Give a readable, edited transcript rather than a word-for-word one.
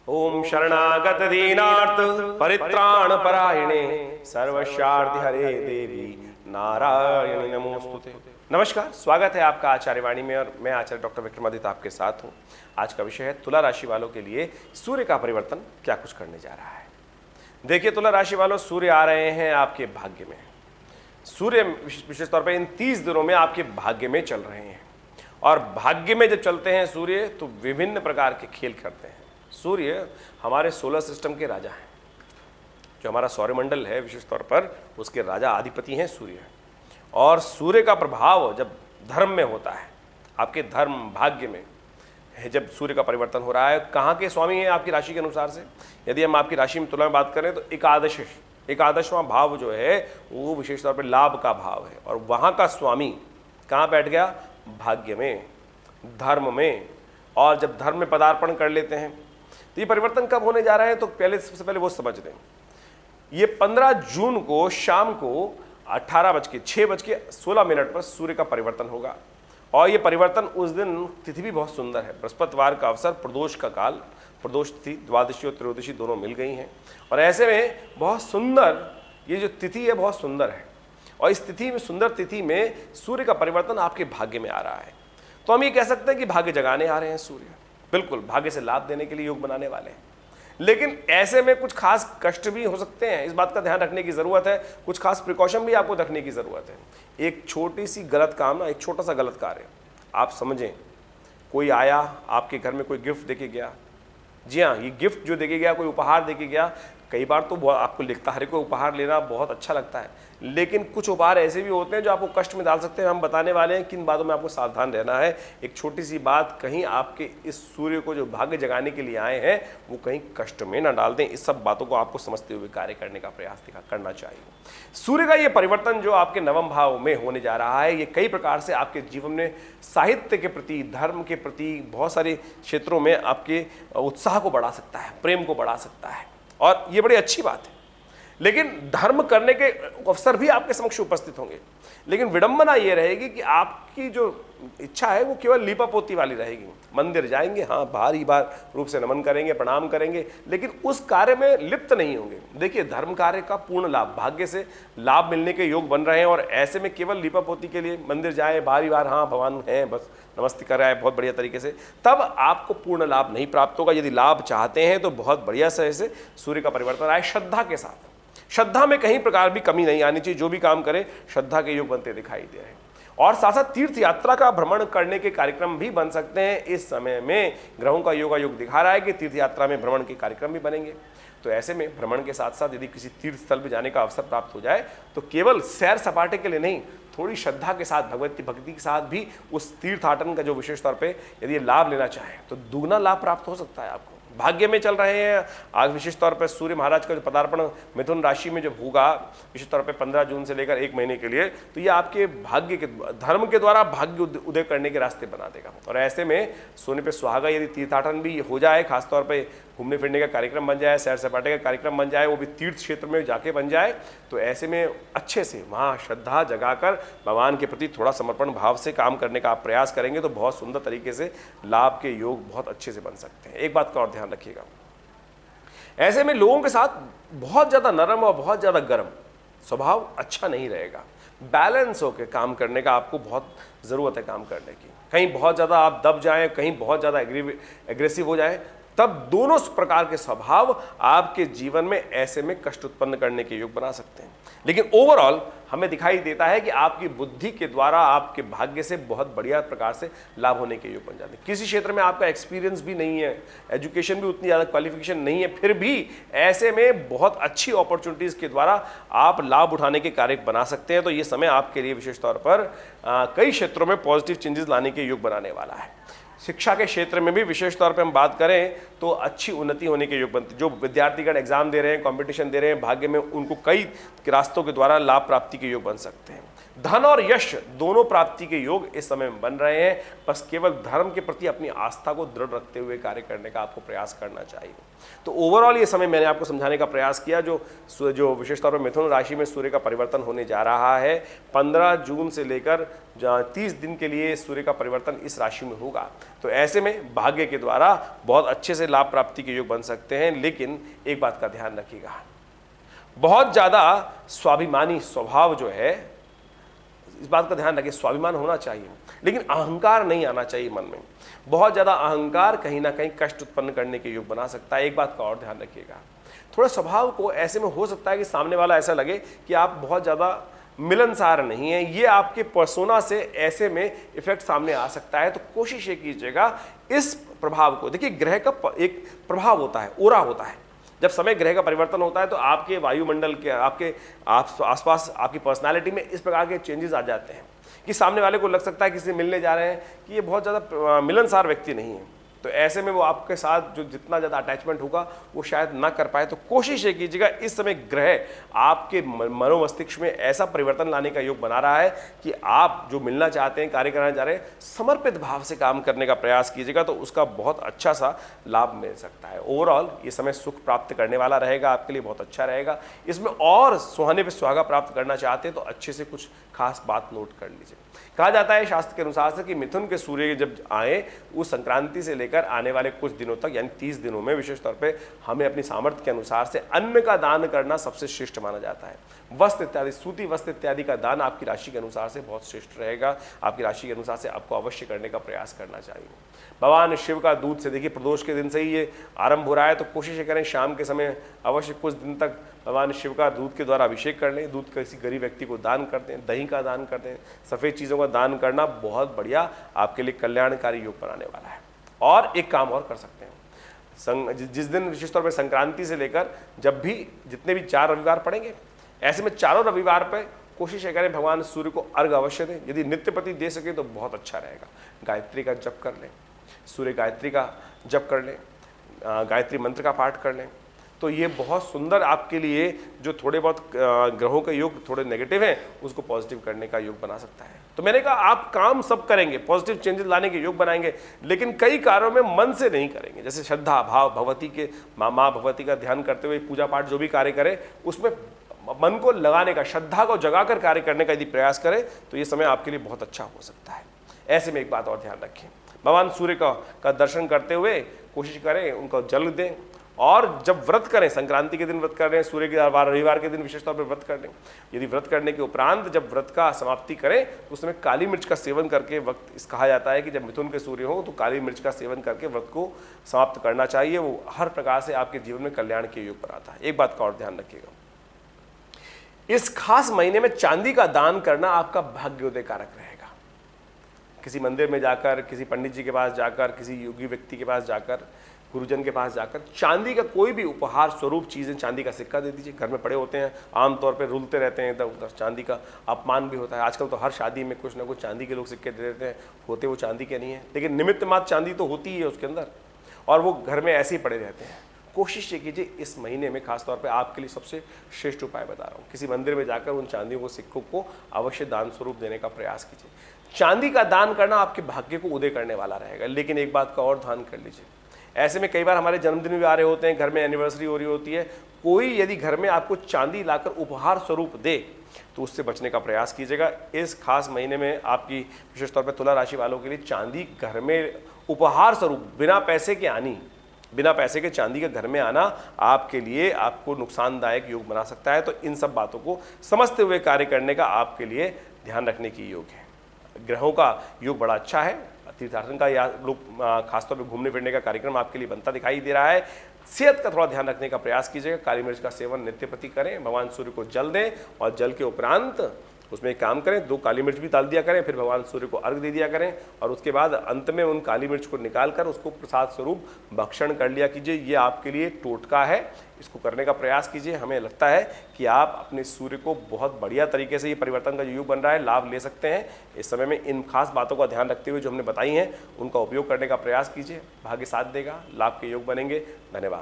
ओम शरणागत दीनार्थ परित्राण परायणे सर्वशार्थ हरे देवी नारायणी नमोस्तुते। नमस्कार, स्वागत है आपका आचार्य वाणी में और मैं आचार्य डॉक्टर विक्रमादित्य आपके साथ हूं। आज का विषय है तुला राशि वालों के लिए सूर्य का परिवर्तन क्या कुछ करने जा रहा है। देखिए तुला राशि वालों, सूर्य आ रहे हैं आपके भाग्य में। सूर्य विशेष तौर पर इन 30 दिनों में आपके भाग्य में चल रहे हैं और भाग्य में जब चलते हैं सूर्य तो विभिन्न प्रकार के खेल करते हैं। सूर्य हमारे सोलर सिस्टम के राजा हैं। जो हमारा सौरमंडल है विशेष तौर पर उसके राजा अधिपति हैं सूर्य। और सूर्य का प्रभाव जब धर्म में होता है, आपके धर्म भाग्य में है, जब सूर्य का परिवर्तन हो रहा है, कहाँ के स्वामी हैं आपकी राशि के अनुसार से। यदि हम आपकी राशि में तुला में बात करें तो एकादशवां भाव जो है वो विशेष तौर पर लाभ का भाव है और वहाँ का स्वामी कहाँ बैठ गया, भाग्य में, धर्म में। और जब धर्म में पदार्पण कर लेते हैं तो ये परिवर्तन कब होने जा रहा है, तो सबसे पहले वो समझ लें। ये 15 जून को शाम को 6:16 पर सूर्य का परिवर्तन होगा और ये परिवर्तन उस दिन तिथि भी बहुत सुंदर है। बृहस्पतिवार का अवसर, प्रदोष का काल, प्रदोष तिथि, द्वादशी और त्रयोदशी दोनों मिल गई हैं और ऐसे में बहुत सुंदर ये जो तिथि है बहुत सुंदर है और इस तिथि में, सुंदर तिथि में सूर्य का परिवर्तन आपके भाग्य में आ रहा है। तो हम ये कह सकते हैं कि भाग्य जगाने आ रहे हैं सूर्य, बिल्कुल भाग्य से लाभ देने के लिए योग बनाने वाले हैं। लेकिन ऐसे में कुछ खास कष्ट भी हो सकते हैं, इस बात का ध्यान रखने की ज़रूरत है। कुछ खास प्रिकॉशन भी आपको रखने की ज़रूरत है। एक छोटी सी गलत काम ना, एक छोटा सा गलत कार्य आप समझें, कोई आया आपके घर में, कोई गिफ्ट देके गया। जी हाँ, ये गिफ्ट जो देके गया, कोई उपहार देके गया, कई बार तो आपको लिखता हर कोई उपहार लेना बहुत अच्छा लगता है, लेकिन कुछ उपहार ऐसे भी होते हैं जो आपको कष्ट में डाल सकते हैं। हम बताने वाले हैं किन बातों में आपको सावधान रहना है। एक छोटी सी बात कहीं आपके इस सूर्य को जो भाग्य जगाने के लिए आए हैं वो कहीं कष्ट में ना डाल दें। इस सब बातों को आपको समझते हुए कार्य करने का प्रयास करना चाहिए। सूर्य का ये परिवर्तन जो आपके नवम भाव में होने जा रहा है, ये कई प्रकार से आपके जीवन में साहित्य के प्रति, धर्म के प्रति, बहुत सारे क्षेत्रों में आपके उत्साह को बढ़ा सकता है, प्रेम को बढ़ा सकता है और ये बड़ी अच्छी बात है। लेकिन धर्म करने के अवसर भी आपके समक्ष उपस्थित होंगे, लेकिन विडंबना ये रहेगी कि आपकी जो इच्छा है वो केवल लीपापोती वाली रहेगी। मंदिर जाएंगे, हाँ भारी बार रूप से नमन करेंगे, प्रणाम करेंगे, लेकिन उस कार्य में लिप्त नहीं होंगे। देखिए धर्म कार्य का पूर्ण लाभ, भाग्य से लाभ मिलने के योग बन रहे हैं और ऐसे में केवल लीपापोती के लिए मंदिर जाए, भारी बार हाँ भगवान हैं बस नमस्ते कर रहा है बहुत बढ़िया तरीके से, तब आपको पूर्ण लाभ नहीं प्राप्त होगा। यदि लाभ चाहते हैं तो बहुत बढ़िया से सूर्य का परिवर्तन आए श्रद्धा के साथ। श्रद्धा में कहीं प्रकार भी कमी नहीं आनी चाहिए। जो भी काम करे श्रद्धा के योग बनते दिखाई दे रहे हैं और साथ साथ तीर्थ यात्रा का भ्रमण करने के कार्यक्रम भी बन सकते हैं। इस समय में ग्रहों का योग दिखा रहा है कि तीर्थ यात्रा में भ्रमण के कार्यक्रम भी बनेंगे। तो ऐसे में भ्रमण के साथ साथ यदि किसी तीर्थ स्थल पर जाने का अवसर प्राप्त हो जाए तो केवल सैर सपाटे के लिए नहीं, थोड़ी श्रद्धा के साथ, भक्ति के साथ भी उस तीर्थाटन का जो विशेष तौर पे यदि लाभ लेना चाहें तो दुगना लाभ प्राप्त हो सकता है आपको। भाग्य में चल रहे हैं आज विशेष तौर पर सूर्य महाराज का जो पदार्पण मिथुन राशि में जब होगा विशेष तौर पे 15 जून से लेकर 1 महीने के लिए, तो ये आपके भाग्य के, धर्म के द्वारा भाग्य उदय करने के रास्ते बना देगा। और ऐसे में सोने पे सुहागा यदि तीर्थाटन भी हो जाए, खासतौर पे घूमने फिरने का कार्यक्रम बन जाए, सैर सपाटे का कार्यक्रम बन जाए, वो भी तीर्थ क्षेत्र में जाके बन जाए, तो ऐसे में अच्छे से वहाँ श्रद्धा जगाकर भगवान के प्रति थोड़ा समर्पण भाव से काम करने का आप प्रयास करेंगे तो बहुत सुंदर तरीके से लाभ के योग बहुत अच्छे से बन सकते हैं। एक बात का और ध्यान रखिएगा, ऐसे में लोगों के साथ बहुत ज़्यादा नरम और बहुत ज़्यादा गर्म स्वभाव अच्छा नहीं रहेगा। बैलेंस होकर काम करने का आपको बहुत ज़रूरत है काम करने की। कहीं बहुत ज़्यादा आप दब जाएं, कहीं बहुत ज़्यादा एग्रेसिव हो जाएं, तब दोनों प्रकार के स्वभाव आपके जीवन में ऐसे में कष्ट उत्पन्न करने के योग बना सकते हैं। लेकिन ओवरऑल हमें दिखाई देता है कि आपकी बुद्धि के द्वारा आपके भाग्य से बहुत बढ़िया प्रकार से लाभ होने के योग बन जाते हैं। किसी क्षेत्र में आपका एक्सपीरियंस भी नहीं है, एजुकेशन भी उतनी ज़्यादा क्वालिफिकेशन नहीं है, फिर भी ऐसे में बहुत अच्छी अपॉर्चुनिटीज़ के द्वारा आप लाभ उठाने के कार्य बना सकते हैं। तो ये समय आपके लिए विशेष तौर पर कई क्षेत्रों में पॉजिटिव चेंजेस लाने के योग बनाने वाला है। शिक्षा के क्षेत्र में भी विशेष तौर पे हम बात करें तो अच्छी उन्नति होने के योग बनते। जो विद्यार्थीगण एग्जाम दे रहे हैं, कंपटीशन दे रहे हैं, भाग्य में उनको कई रास्तों के द्वारा लाभ प्राप्ति के योग बन सकते हैं। धन और यश दोनों प्राप्ति के योग इस समय में बन रहे हैं। बस केवल धर्म के प्रति अपनी आस्था को दृढ़ रखते हुए कार्य करने का आपको प्रयास करना चाहिए। तो ओवरऑल ये समय मैंने आपको समझाने का प्रयास किया। जो विशेष तौर पर मिथुन राशि में सूर्य का परिवर्तन होने जा रहा है 15 जून से लेकर जहाँ 30 दिन के लिए सूर्य का परिवर्तन इस राशि में होगा। तो ऐसे में भाग्य के द्वारा बहुत अच्छे से लाभ प्राप्ति के योग बन सकते हैं। लेकिन एक बात का ध्यान रखिएगा, बहुत ज़्यादा स्वाभिमानी स्वभाव जो है, इस बात का ध्यान रखिए, स्वाभिमान होना चाहिए लेकिन अहंकार नहीं आना चाहिए मन में। बहुत ज़्यादा अहंकार कहीं ना कहीं कष्ट उत्पन्न करने के योग बना सकता है। एक बात का और ध्यान रखिएगा, थोड़ा स्वभाव को ऐसे में हो सकता है कि सामने वाला ऐसा लगे कि आप बहुत ज़्यादा मिलनसार नहीं है, ये आपके पर्सोना से ऐसे में इफेक्ट सामने आ सकता है। तो कोशिश ये कीजिएगा इस प्रभाव को, देखिए ग्रह का एक प्रभाव होता है, ओरा होता है। जब समय ग्रह का परिवर्तन होता है तो आपके वायुमंडल के आपके आसपास आपकी पर्सनालिटी में इस प्रकार के चेंजेस आ जाते हैं कि सामने वाले को लग सकता है किसी से मिलने जा रहे हैं कि ये बहुत ज़्यादा मिलनसार व्यक्ति नहीं है। तो ऐसे में वो आपके साथ जो जितना ज़्यादा अटैचमेंट होगा वो शायद ना कर पाए। तो कोशिश ये कीजिएगा, इस समय ग्रह आपके मनोमस्तिष्क में ऐसा परिवर्तन लाने का योग बना रहा है कि आप जो मिलना चाहते हैं, कार्य करना चाह रहे हैं, समर्पित भाव से काम करने का प्रयास कीजिएगा तो उसका बहुत अच्छा सा लाभ मिल सकता है। ओवरऑल ये समय सुख प्राप्त करने वाला रहेगा, आपके लिए बहुत अच्छा रहेगा। इसमें और सुहाने पे सुहागा प्राप्त करना चाहते हैं तो अच्छे से कुछ खास बात नोट कर लीजिए। कहा जाता है शास्त्र के अनुसार से कि मिथुन के सूर्य जब आए उस संक्रांति से लेकर आने वाले कुछ दिनों तक यानी 30 दिनों में विशेष तौर पे हमें अपनी सामर्थ्य के अनुसार से अन्न का दान करना सबसे श्रेष्ठ माना जाता है। वस्त्र इत्यादि, सूती वस्त्र इत्यादि का दान आपकी राशि के अनुसार से बहुत श्रेष्ठ रहेगा। आपकी राशि के अनुसार से आपको अवश्य करने का प्रयास करना चाहिए। भगवान शिव का दूध से, देखिए प्रदोष के दिन से ही ये आरंभ हो रहा है तो कोशिश करें शाम के समय अवश्य कुछ दिन तक भगवान शिव का दूध के द्वारा अभिषेक कर लें। दूध किसी गरीब व्यक्ति को दान कर दें, दही का दान कर दें, सफ़ेद चीज़ों का दान करना बहुत बढ़िया आपके लिए कल्याणकारी योग बनाने वाला है। और एक काम और कर सकते हैं, जिस दिन विशेष तौर पर संक्रांति से लेकर जब भी जितने भी 4 रविवार पड़ेंगे, ऐसे में चारों रविवार पर कोशिश करें भगवान सूर्य को अर्घ अवश्य दें। यदि नित्यपति दे सके तो बहुत अच्छा रहेगा। गायत्री का जप कर लें, सूर्य गायत्री का जप कर लें, गायत्री मंत्र का पाठ कर लें तो ये बहुत सुंदर आपके लिए जो थोड़े बहुत ग्रहों के योग थोड़े नेगेटिव हैं उसको पॉजिटिव करने का योग बना सकता है। तो मैंने कहा आप काम सब करेंगे, पॉजिटिव चेंजेस लाने के योग बनाएंगे, लेकिन कई कार्यों में मन से नहीं करेंगे। जैसे श्रद्धा भाव भगवती के माँ भगवती का ध्यान करते हुए पूजा पाठ जो भी कार्य करें उसमें मन को लगाने का, श्रद्धा को जगाकर कार्य करने का यदि प्रयास करें तो ये समय आपके लिए बहुत अच्छा हो सकता है। ऐसे में एक बात और ध्यान रखें, भगवान सूर्य का दर्शन करते हुए कोशिश करें उनको जल दें। और जब व्रत करें, संक्रांति के दिन व्रत कर रहे हैं, सूर्य के रविवार के दिन विशेष तौर पर व्रत कर लें। यदि व्रत करने के उपरांत जब व्रत का समाप्ति करें तो उस समय काली मिर्च का सेवन करके, वक्त इस कहा जाता है कि जब मिथुन के सूर्य हो तो काली मिर्च का सेवन करके व्रत को समाप्त करना चाहिए। वो हर प्रकार से आपके जीवन में कल्याण के योग बनाता है। एक बात का और ध्यान रखिएगा, इस खास महीने में चांदी का दान करना आपका भाग्योदय कारक रहेगा। किसी मंदिर में जाकर, किसी पंडित जी के पास जाकर, किसी योगी व्यक्ति के पास जाकर, गुरुजन के पास जाकर चांदी का कोई भी उपहार स्वरूप चीज़ें, चांदी का सिक्का दे दीजिए। घर में पड़े होते हैं, आमतौर पर रुलते रहते हैं इधर उधर, चांदी का अपमान भी होता है। आजकल तो हर शादी में कुछ ना कुछ चांदी के लोग सिक्के दे देते हैं, होते वो चांदी के नहीं है लेकिन निमित्त मात्र चांदी तो होती ही है उसके अंदर, और वो घर में ऐसे ही पड़े रहते हैं। कोशिश ये कीजिए इस महीने में खासतौर पे आपके लिए सबसे श्रेष्ठ उपाय बता रहा हूँ, किसी मंदिर में जाकर उन चांदियों को, सिक्कों को अवश्य दान स्वरूप देने का प्रयास कीजिए। चांदी का दान करना आपके भाग्य को उदय करने वाला रहेगा। लेकिन एक बात का और ध्यान कर लीजिए, ऐसे में कई बार हमारे जन्मदिन भी आ रहे होते हैं, घर में एनिवर्सरी हो रही होती है, कोई यदि घर में आपको चांदी लाकर उपहार स्वरूप दे तो उससे बचने का प्रयास कीजिएगा। इस खास महीने में आपकी विशेष तौर पर तुला राशि वालों के लिए चांदी घर में उपहार स्वरूप बिना पैसे के चांदी के घर में आना आपके लिए आपको नुकसानदायक योग बना सकता है। तो इन सब बातों को समझते हुए कार्य करने का आपके लिए ध्यान रखने की योग है। ग्रहों का योग बड़ा अच्छा है। तीर्थाटन का या लोग खासतौर पे घूमने फिरने का कार्यक्रम आपके लिए बनता दिखाई दे रहा है। सेहत का थोड़ा ध्यान रखने का प्रयास कीजिएगा। काली मिर्च का सेवन नित्य प्रति करें, भगवान सूर्य को जल दें और जल के उपरांत उसमें एक काम करें, 2 काली मिर्च भी डाल दिया करें, फिर भगवान सूर्य को अर्घ दे दिया करें और उसके बाद अंत में उन काली मिर्च को निकालकर उसको प्रसाद स्वरूप भक्षण कर लिया कीजिए। ये आपके लिए टोटका है, इसको करने का प्रयास कीजिए। हमें लगता है कि आप अपने सूर्य को बहुत बढ़िया तरीके से, ये परिवर्तन का जो योग बन रहा है, लाभ ले सकते हैं। इस समय में इन खास बातों का ध्यान रखते हुए जो हमने बताई हैं उनका उपयोग करने का प्रयास कीजिए। भाग्य साथ देगा, लाभ के योग बनेंगे। धन्यवाद।